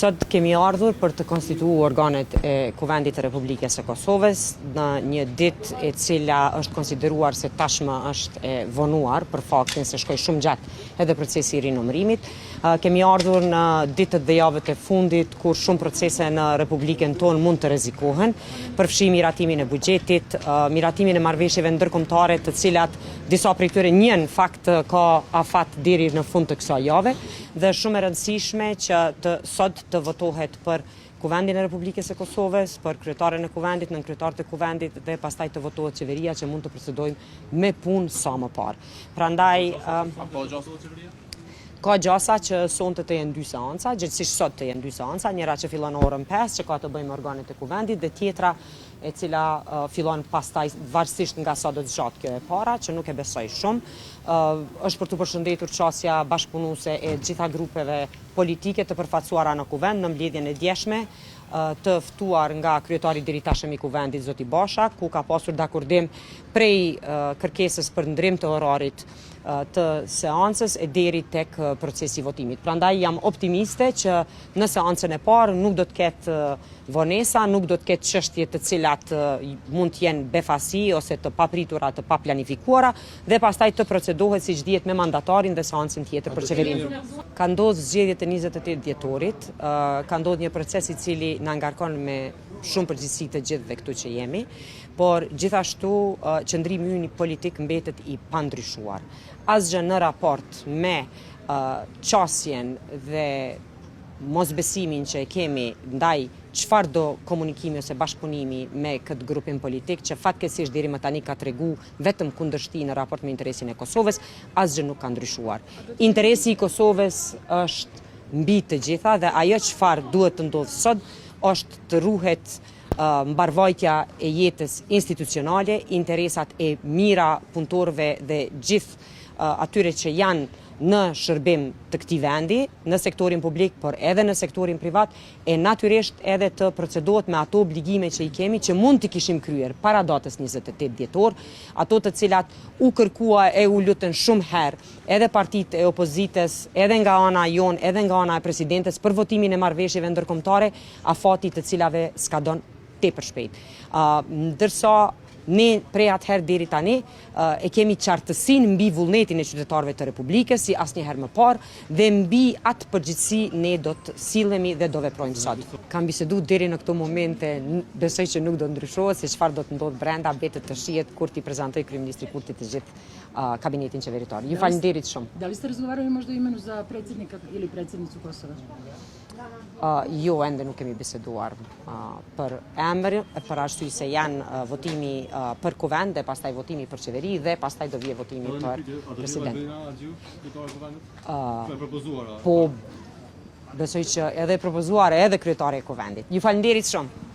Sot kemi ardhur për të konstituuar organet e Kuvendit të Republikës së Kosovës në një ditë e cila është konsideruar se tashmë është e vonuar për faktin se shkoi shumë gjatë edhe procesi i rinumërimit. Kemi ardhur në ditët dhe javët e fundit kur shumë procese në Republikën tonë mund të rrezikohen, përfshi miratimin e buxhetit, miratimin e marrëveshjeve ndërkombëtare, të cilat disa prej tyre njën fakt ka afat deri në fund të kësaj jave, dhe shumë e rëndësishme që sot të votohet për Kuvendin e Republikës së Kosovës, për kryetaren e Kuvendit, nën kryetarët e Kuvendit dhe pastaj të votohet qeveria që mund të procedojmë me punë sa më parë. Prandaj ka gjasa që sonte të jenë dy seanca, gjithsesi sot të jenë dy seanca, njëra që fillon orën 5 që ka të bëjë me organet e Kuvendit dhe tjetra e cila fillon pastaj varësisht nga sa do të zgjatë kjo e para, që nuk e besoj shumë. Është për të përshëndetur qasja bashkëpunuese e gjitha grupeve politike të përfaqësuara në Kuvend në mbledhjen e djeshme, të ftuar nga kryetari deri tashëm i Kuvendit zoti Basha, ku ka pasur dakordim prej kërkesës për ndrim të orarit të seancës e deri tek procesi i votimit. Prandaj jam optimiste që në seancën e parë nuk do të ketë vonesa, nuk do të ketë çështje të cilat mund të jenë befasi ose të papritura, të paplanifikuara dhe pastaj të procedohet siç dihet me mandatarin dhe seancën tjetër për qeverinë. Ka ndodhur zgjedhjet e 28 dhjetorit, ka ndodhur një proces i cili na ngarkon me shumë përgjegjësi të gjithëve këtu që jemi, por gjithashtu qëndrimi ynë politik mbetet i pandryshuar. Asgjë në raport me qasjen dhe mosbesimin që e kemi ndaj çfarë do komunikimi ose bashkëpunimi me këtë grupim politik që fatkeqësisht deri më tani ka tregu vetëm kundërshti në raport me interesin e Kosovës, asgjë nuk ka ndryshuar. Interesi i Kosovës është mbi të gjitha dhe ajo çfarë duhet të ndodhë sot është të ruhet mbarvajtja e jetës institucionale, interesat e mira punëtorëve dhe gjithë atyre që janë në shërbim të këtij vendi, në sektorin publik, por edhe në sektorin privat, e natyrisht edhe të procedohet me ato obligime që i kemi, që mund të kishim kryer para datës 28 dhjetor, ato të cilat u kërkua e u lutën shumë herë, edhe partitë e opozitës, edhe nga ana jon, edhe nga ana e presidentes për votimin e marrëveshjeve ndërkombëtare, afati të cilave s'ka don tepër shpejt. Ndërsa ne prej atëherë deri tani e kemi qartësinë mbi vullnetin e qytetarëve të Republikës si asnjëherë më parë dhe mbi atë përgjegjësi ne do të sillemi dhe do veprojmë sot. Kam biseduar deri në këtë moment e besoj që nuk do ndryshohet se çfarë do të ndodhë brenda, mbetet të shihet kur ti prezantoj kryeministri Kurti të gjithë kabinetin qeveritar. Ju faleminderit shumë. Da li ste razgovarali možda o imenu za predsjednika ili predsjednicu Kosova? Jo, ende nuk kemi biseduar për emër, për arsye se janë votimi për Kuvend dhe pastaj votimi për qeveri dhe pastaj do vije votimi për president. Po, besoj që edhe propozuar edhe kryetari i Kuvendit. Ju faleminderit shumë.